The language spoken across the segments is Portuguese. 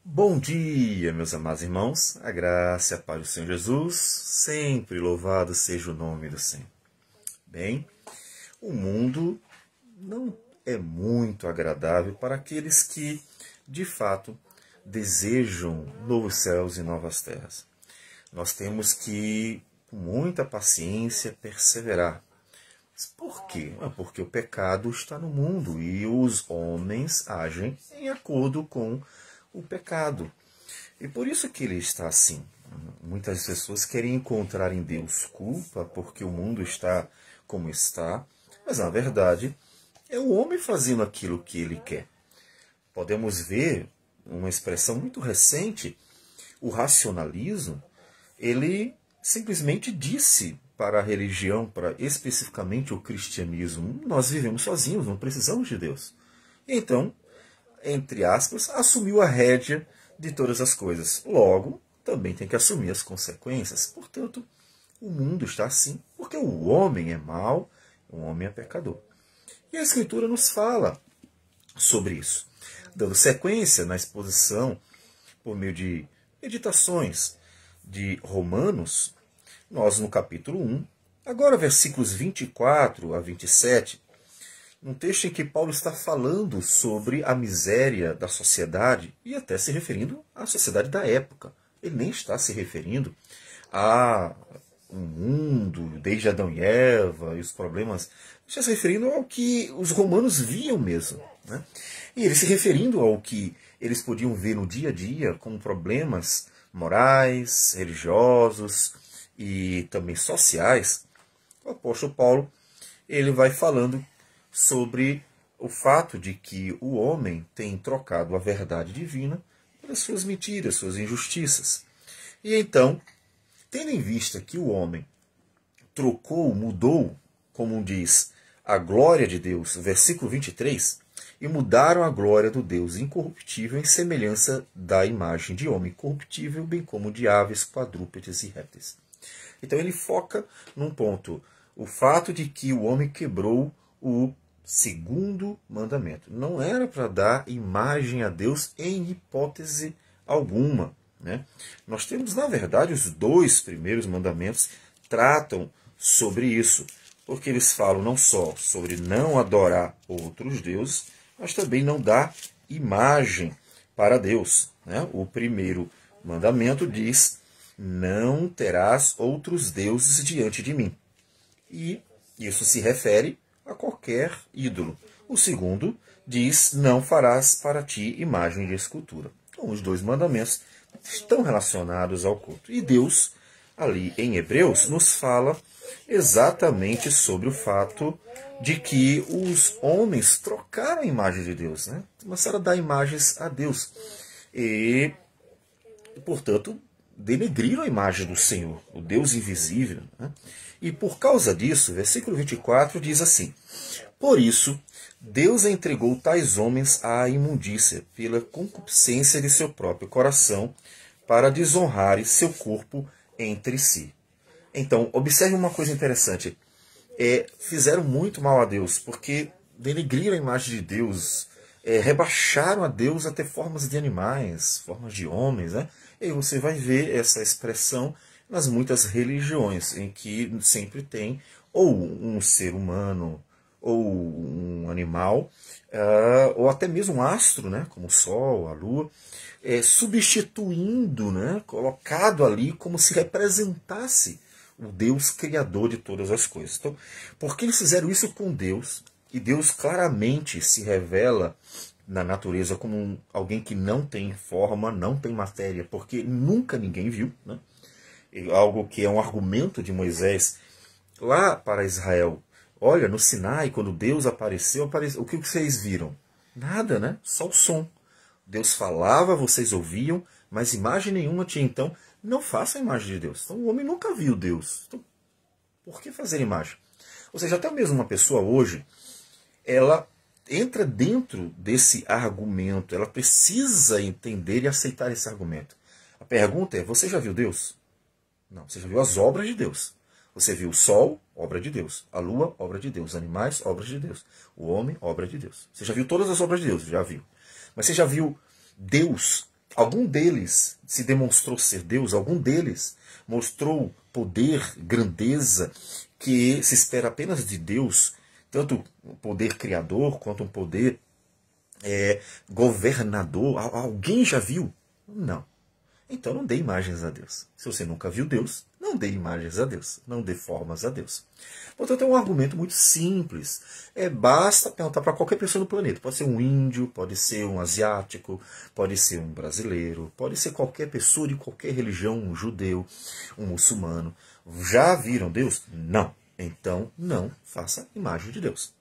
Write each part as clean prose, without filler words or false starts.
Bom dia, meus amados irmãos. A graça e a paz do Senhor Jesus, sempre louvado seja o nome do Senhor. Bem, o mundo não é muito agradável para aqueles que, de fato, desejam novos céus e novas terras. Nós temos que, com muita paciência, perseverar. Mas por quê? Porque o pecado está no mundo e os homens agem em acordo com o pecado. E por isso que ele está assim. Muitas pessoas querem encontrar em Deus culpa porque o mundo está como está, mas na verdade é o homem fazendo aquilo que ele quer. Podemos ver uma expressão muito recente, o racionalismo, ele simplesmente disse para a religião, para especificamente o cristianismo, nós vivemos sozinhos, não precisamos de Deus. Então, entre aspas, assumiu a rédea de todas as coisas. Logo, também tem que assumir as consequências. Portanto, o mundo está assim porque o homem é mau, o homem é pecador. E a Escritura nos fala sobre isso. Dando sequência na exposição, por meio de meditações de Romanos, nós no capítulo 1, agora versículos 24 a 27, um texto em que Paulo está falando sobre a miséria da sociedade e até se referindo à sociedade da época. Ele nem está se referindo a um mundo desde Adão e Eva e os problemas. Está se referindo ao que os romanos viam mesmo, né? E ele se referindo ao que eles podiam ver no dia a dia como problemas morais, religiosos e também sociais. O apóstolo Paulo ele vai falando sobre o fato de que o homem tem trocado a verdade divina pelas suas mentiras, suas injustiças. E então, tendo em vista que o homem trocou, mudou, como diz, a glória de Deus, versículo 23, e mudaram a glória do Deus incorruptível em semelhança da imagem de homem corruptível, bem como de aves, quadrúpedes e répteis. Então ele foca num ponto, o fato de que o homem quebrou o segundo mandamento. Não era para dar imagem a Deus em hipótese alguma, né? Nós temos, na verdade, os dois primeiros mandamentos tratam sobre isso, porque eles falam não só sobre não adorar outros deuses, mas também não dar imagem para Deus, né? O primeiro mandamento diz: não terás outros deuses diante de mim. E isso se refere a qualquer ídolo. O segundo diz: não farás para ti imagem de escultura. Então, os dois mandamentos estão relacionados ao culto. E Deus, ali em Hebreus, nos fala exatamente sobre o fato de que os homens trocaram a imagem de Deus, né? Começaram a dar imagens a Deus. E, portanto, denegriram a imagem do Senhor, o Deus invisível, né? E por causa disso, versículo 24 diz assim: por isso, Deus entregou tais homens à imundícia, pela concupiscência de seu próprio coração, para desonrarem seu corpo entre si. Então, observe uma coisa interessante. Fizeram muito mal a Deus, porque denegriram a imagem de Deus, rebaixaram a Deus até formas de animais, formas de homens, né? E aí você vai ver essa expressão nas muitas religiões, em que sempre tem ou um ser humano, ou um animal, ou até mesmo um astro, né, como o Sol, a Lua, substituindo, né, colocado ali como se representasse o Deus criador de todas as coisas. Então, por que eles fizeram isso com Deus? E Deus claramente se revela na natureza como alguém que não tem forma, não tem matéria, porque nunca ninguém viu, né? Algo que é um argumento de Moisés lá para Israel. Olha, no Sinai, quando Deus apareceu, o que vocês viram? Nada, né? Só o som. Deus falava, vocês ouviam, mas imagem nenhuma tinha. Então, não faça a imagem de Deus. Então, o homem nunca viu Deus. Então, por que fazer imagem? Ou seja, até mesmo uma pessoa hoje, ela entra dentro desse argumento. Ela precisa entender e aceitar esse argumento. A pergunta é, você já viu Deus? Não, você já viu as obras de Deus. Você viu o sol, obra de Deus. A lua, obra de Deus. Os animais, obra de Deus. O homem, obra de Deus. Você já viu todas as obras de Deus? Já viu. Mas você já viu Deus Algum deles se demonstrou ser Deus, algum deles mostrou poder, grandeza, que se espera apenas de Deus, tanto um poder criador quanto um poder governador. Alguém já viu? Não. Então não dê imagens a Deus. Se você nunca viu Deus, não dê imagens a Deus, não dê formas a Deus. Portanto, é um argumento muito simples. Basta perguntar para qualquer pessoa no planeta. Pode ser um índio, pode ser um asiático, pode ser um brasileiro, pode ser qualquer pessoa de qualquer religião, um judeu, um muçulmano. Já viram Deus? Não. Então, não faça imagem de Deus.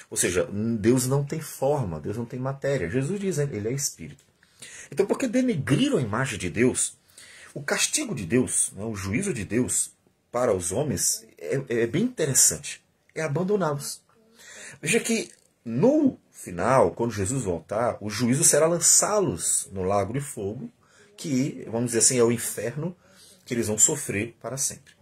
Ou seja, Deus não tem forma, Deus não tem matéria. Jesus diz, ele é espírito. Então, porque denegriram a imagem de Deus, o castigo de Deus, o juízo de Deus para os homens é bem interessante. É abandoná-los. Veja que no final, quando Jesus voltar, o juízo será lançá-los no lago de fogo, que, vamos dizer assim, é o inferno que eles vão sofrer para sempre.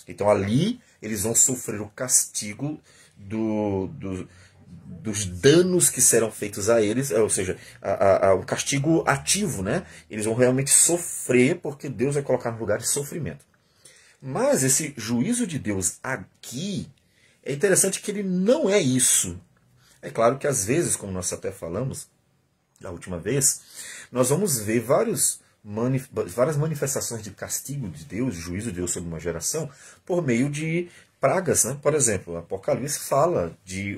Então ali eles vão sofrer o castigo dos danos que serão feitos a eles, ou seja, o castigo ativo, né? Eles vão realmente sofrer porque Deus vai colocar no lugar de sofrimento. Mas esse juízo de Deus aqui, é interessante que ele não é isso. É claro que às vezes, como nós até falamos da última vez, nós vamos ver várias manifestações de castigo de Deus, juízo de Deus sobre uma geração, por meio de pragas, né? Por exemplo, o Apocalipse fala de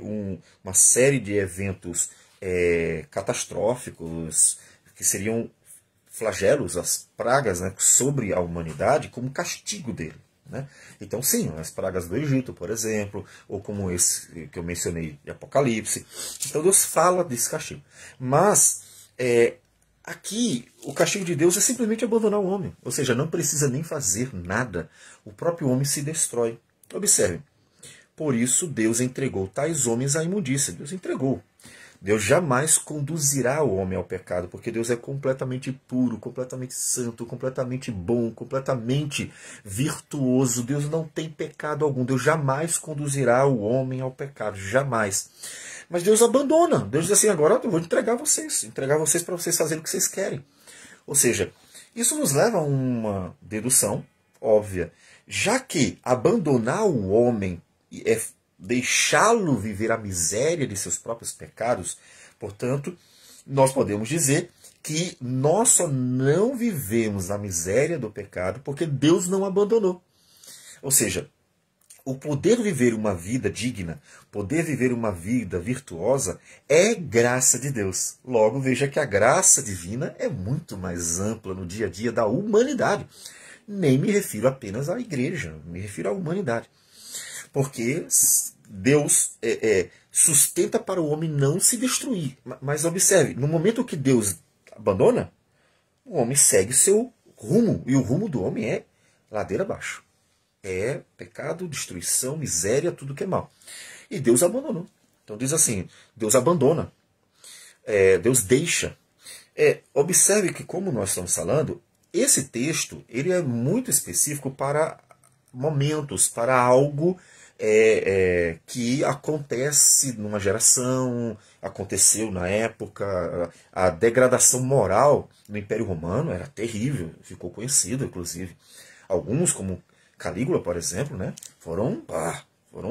uma série de eventos catastróficos, que seriam flagelos, as pragas, né, sobre a humanidade, como castigo dele. Né? Então, sim, as pragas do Egito, por exemplo, ou como esse que eu mencionei de Apocalipse. Então, Deus fala desse castigo. Mas, aqui, o castigo de Deus é simplesmente abandonar o homem. Ou seja, não precisa nem fazer nada. O próprio homem se destrói. Observe. Por isso, Deus entregou tais homens à imundícia. Deus entregou. Deus jamais conduzirá o homem ao pecado, porque Deus é completamente puro, completamente santo, completamente bom, completamente virtuoso. Deus não tem pecado algum. Deus jamais conduzirá o homem ao pecado, jamais. Mas Deus abandona. Deus diz assim, agora eu vou entregar vocês para vocês fazerem o que vocês querem. Ou seja, isso nos leva a uma dedução óbvia. Já que abandonar o homem é deixá-lo viver a miséria de seus próprios pecados, portanto, nós podemos dizer que nós só não vivemos na miséria do pecado porque Deus não abandonou. Ou seja, o poder viver uma vida digna, poder viver uma vida virtuosa, é graça de Deus. Logo, veja que a graça divina é muito mais ampla no dia a dia da humanidade. Nem me refiro apenas à igreja, me refiro à humanidade. Porque Deus sustenta para o homem não se destruir. Mas observe, no momento que Deus abandona, o homem segue seu rumo. E o rumo do homem é ladeira abaixo. É pecado, destruição, miséria, tudo que é mal. E Deus abandonou. Então diz assim, Deus abandona. Deus deixa. Observe que, como nós estamos falando, esse texto ele é muito específico para momentos, para algo que acontece numa geração, aconteceu na época. A degradação moral no Império Romano era terrível, ficou conhecido, inclusive. Alguns, como Calígula, por exemplo, né, foram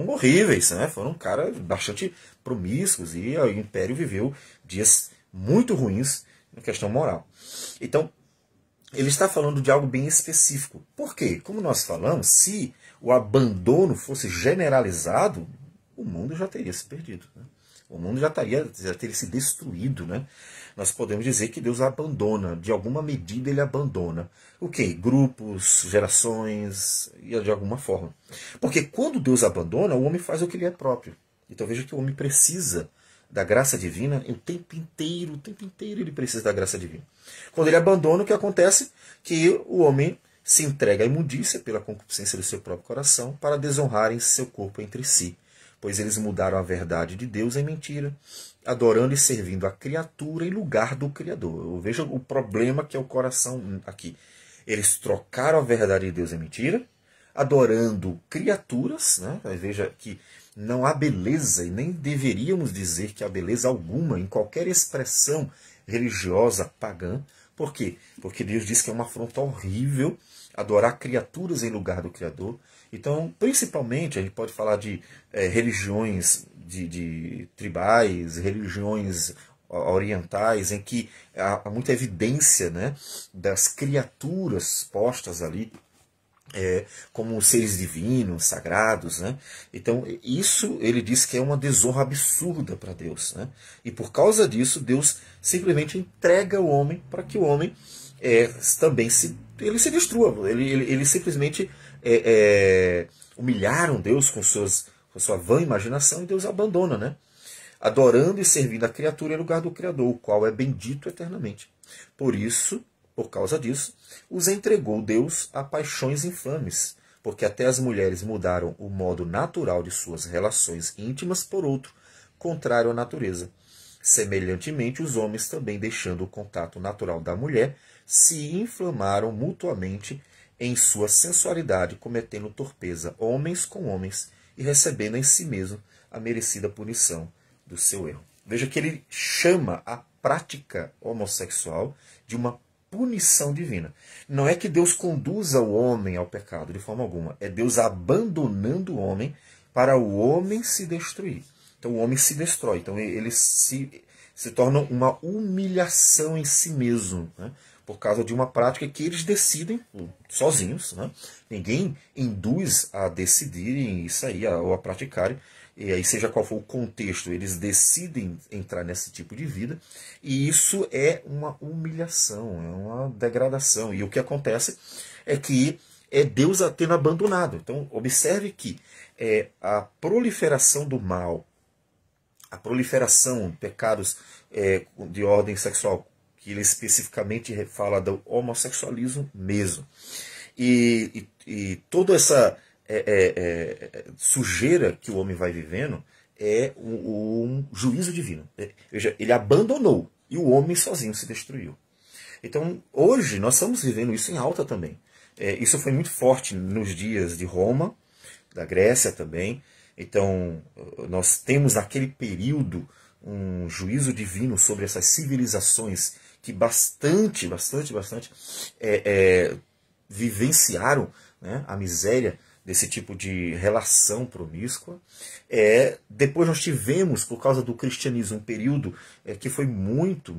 horríveis, né, foram caras bastante promíscuos, e o Império viveu dias muito ruins na questão moral. Então, ele está falando de algo bem específico. Por quê? Como nós falamos, se o abandono fosse generalizado, o mundo já teria se perdido. Né? O mundo já teria se destruído. Né? Nós podemos dizer que Deus abandona, de alguma medida ele abandona. O quê? Grupos, gerações, de alguma forma. Porque quando Deus abandona, o homem faz o que lhe é próprio. Então veja que o homem precisa da graça divina o tempo inteiro ele precisa da graça divina. Quando ele abandona, o que acontece? Que o homem se entrega à imundícia pela concupiscência do seu próprio coração para desonrarem seu corpo entre si, pois eles mudaram a verdade de Deus em mentira, adorando e servindo a criatura em lugar do Criador. Veja o problema que é o coração aqui. Eles trocaram a verdade de Deus em mentira, adorando criaturas, né? Veja que não há beleza, e nem deveríamos dizer que há beleza alguma em qualquer expressão religiosa pagã, Por quê? Porque Deus diz que é uma afronta horrível adorar criaturas em lugar do Criador. Então, principalmente, a gente pode falar de religiões de tribais, religiões orientais, em que há muita evidência, né, das criaturas postas ali como seres divinos, sagrados, né? Então isso ele diz que é uma desonra absurda para Deus, né? E por causa disso Deus simplesmente entrega o homem para que o homem também ele se destrua. Ele simplesmente humilharam Deus com sua vã imaginação e Deus abandona, né? Adorando e servindo a criatura em lugar do Criador, o qual é bendito eternamente. Por causa disso, os entregou Deus a paixões infames, porque até as mulheres mudaram o modo natural de suas relações íntimas por outro, contrário à natureza. Semelhantemente, os homens também, deixando o contato natural da mulher, se inflamaram mutuamente em sua sensualidade, cometendo torpeza homens com homens e recebendo em si mesmo a merecida punição do seu erro. Veja que ele chama a prática homossexual de uma punição divina. Não é que Deus conduza o homem ao pecado de forma alguma. É Deus abandonando o homem para o homem se destruir. Então o homem se destrói. Então ele se torna uma humilhação em si mesmo, né? Por causa de uma prática que eles decidem sozinhos, né? Ninguém induz a decidirem isso aí, ou a praticarem. E aí, seja qual for o contexto, eles decidem entrar nesse tipo de vida, e isso é uma humilhação, é uma degradação. E o que acontece é que é Deus a tendo abandonado. Então, observe que a proliferação do mal, a proliferação de pecados de ordem sexual, que ele especificamente fala do homossexualismo mesmo, e toda essa sujeira que o homem vai vivendo é um juízo divino. Veja, ele abandonou e o homem sozinho se destruiu. Então, hoje, nós estamos vivendo isso em alta também. Isso foi muito forte nos dias de Roma, da Grécia também. Então, nós temos naquele período um juízo divino sobre essas civilizações que bastante vivenciaram, né, a miséria desse tipo de relação promíscua. Depois nós tivemos, por causa do cristianismo, um período que foi muito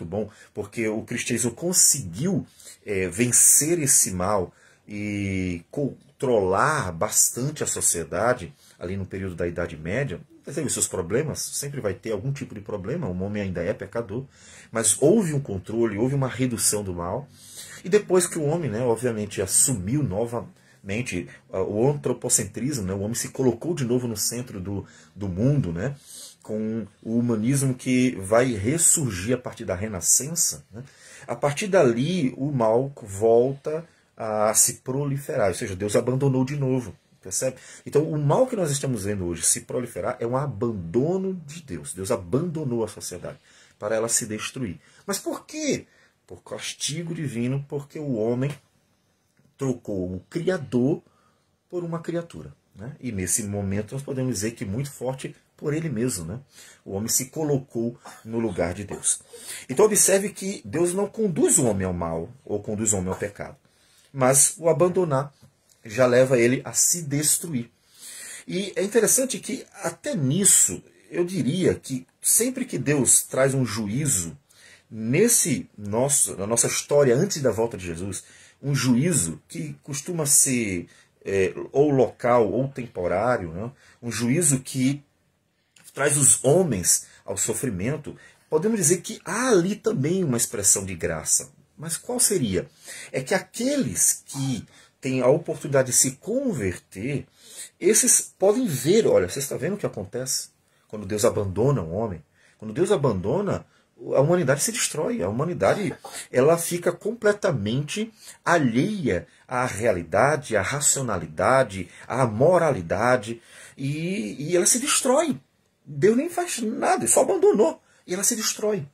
bom, porque o cristianismo conseguiu vencer esse mal e controlar bastante a sociedade, ali no período da Idade Média. Teve seus problemas, sempre vai ter algum tipo de problema, o homem ainda é pecador, mas houve um controle, houve uma redução do mal. E depois que o homem, né, obviamente, assumiu novamente o antropocentrismo, né, o homem se colocou de novo no centro do mundo, né, com o humanismo que vai ressurgir a partir da Renascença, né, a partir dali o mal volta a se proliferar, ou seja, Deus abandonou de novo. Percebe? Então o mal que nós estamos vendo hoje se proliferar é um abandono de Deus. Deus abandonou a sociedade para ela se destruir. Mas por quê? Por castigo divino, porque o homem trocou o Criador por uma criatura, né? E nesse momento nós podemos dizer que muito forte por ele mesmo, né? O homem se colocou no lugar de Deus. Então observe que Deus não conduz o homem ao mal ou conduz o homem ao pecado, mas o abandonar já leva ele a se destruir. E é interessante que até nisso eu diria que sempre que Deus traz um juízo na nossa história antes da volta de Jesus, um juízo que costuma ser ou local ou temporário, né? Um juízo que traz os homens ao sofrimento, podemos dizer que há ali também uma expressão de graça. Mas qual seria? É que aqueles que têm a oportunidade de se converter, esses podem ver, olha, você está vendo o que acontece quando Deus abandona um homem? Quando Deus abandona, a humanidade se destrói, a humanidade ela fica completamente alheia à realidade, à racionalidade, à moralidade, e ela se destrói. Deus nem faz nada, só abandonou, e ela se destrói.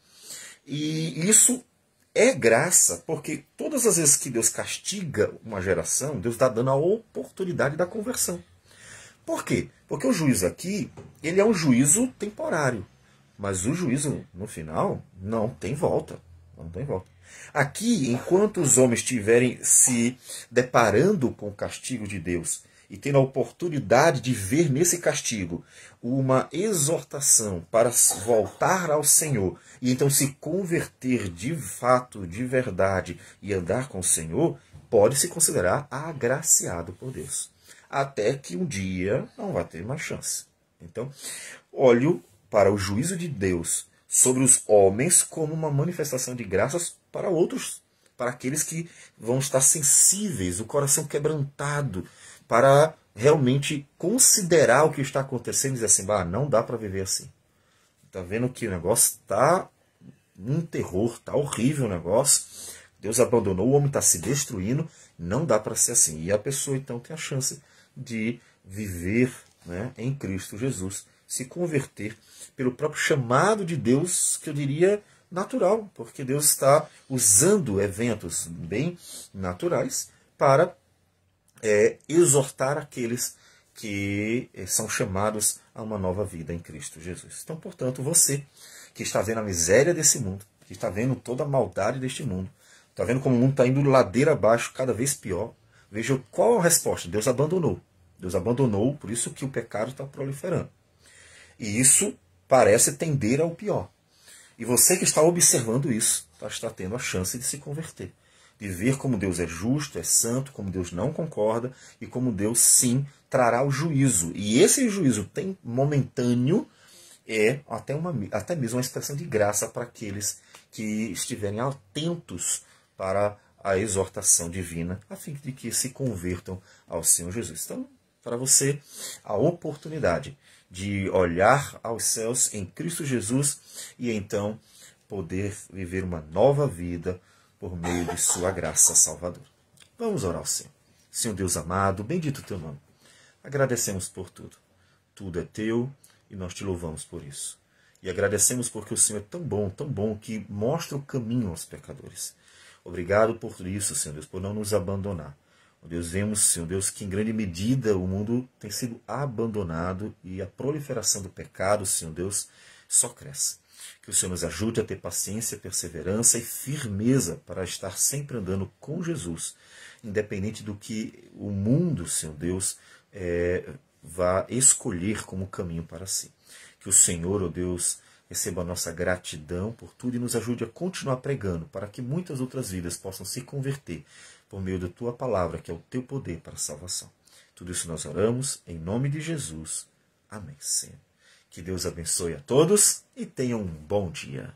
E isso é graça, porque todas as vezes que Deus castiga uma geração, Deus está dando a oportunidade da conversão. Por quê? Porque o juízo aqui, ele é um juízo temporário. Mas o juízo, no final, não tem volta. Não tem volta. Aqui, enquanto os homens estiverem se deparando com o castigo de Deus e tendo a oportunidade de ver nesse castigo uma exortação para voltar ao Senhor e então se converter de fato, de verdade e andar com o Senhor, pode se considerar agraciado por Deus. Até que um dia não vai ter mais chance. Então, olho para o juízo de Deus sobre os homens como uma manifestação de graças para outros, para aqueles que vão estar sensíveis, o coração quebrantado, para realmente considerar o que está acontecendo e dizer assim, não dá para viver assim. Está vendo que o negócio está um terror, está horrível o negócio, Deus abandonou, o homem está se destruindo, não dá para ser assim. E a pessoa então tem a chance de viver, né, em Cristo Jesus, se converter pelo próprio chamado de Deus, que eu diria natural, porque Deus está usando eventos bem naturais para exortar aqueles que são chamados a uma nova vida em Cristo Jesus. Então, portanto, você que está vendo a miséria desse mundo, que está vendo toda a maldade deste mundo, está vendo como o mundo está indo ladeira abaixo, cada vez pior, veja qual a resposta. Deus abandonou. Deus abandonou, por isso que o pecado está proliferando. E isso parece tender ao pior. E você que está observando isso, está tendo a chance de se converter. De ver como Deus é justo, é santo, como Deus não concorda e como Deus, sim, trará o juízo. E esse juízo tem momentâneo, é até mesmo uma expressão de graça para aqueles que estiverem atentos para a exortação divina, a fim de que se convertam ao Senhor Jesus. Então, para você, a oportunidade de olhar aos céus em Cristo Jesus e então poder viver uma nova vida por meio de sua graça salvadora. Vamos orar ao Senhor. Senhor Deus amado, bendito o teu nome. Agradecemos por tudo. Tudo é teu e nós te louvamos por isso. E agradecemos porque o Senhor é tão bom, que mostra o caminho aos pecadores. Obrigado por isso, Senhor Deus, por não nos abandonar. Deus, vemos, Senhor Deus, que em grande medida o mundo tem sido abandonado e a proliferação do pecado, Senhor Deus, só cresce. Que o Senhor nos ajude a ter paciência, perseverança e firmeza para estar sempre andando com Jesus, independente do que o mundo, Senhor Deus, vá escolher como caminho para si. Que o Senhor, ó Deus, receba a nossa gratidão por tudo e nos ajude a continuar pregando para que muitas outras vidas possam se converter por meio da tua palavra, que é o teu poder para a salvação. Tudo isso nós oramos em nome de Jesus. Amém, Senhor. Que Deus abençoe a todos e tenham um bom dia.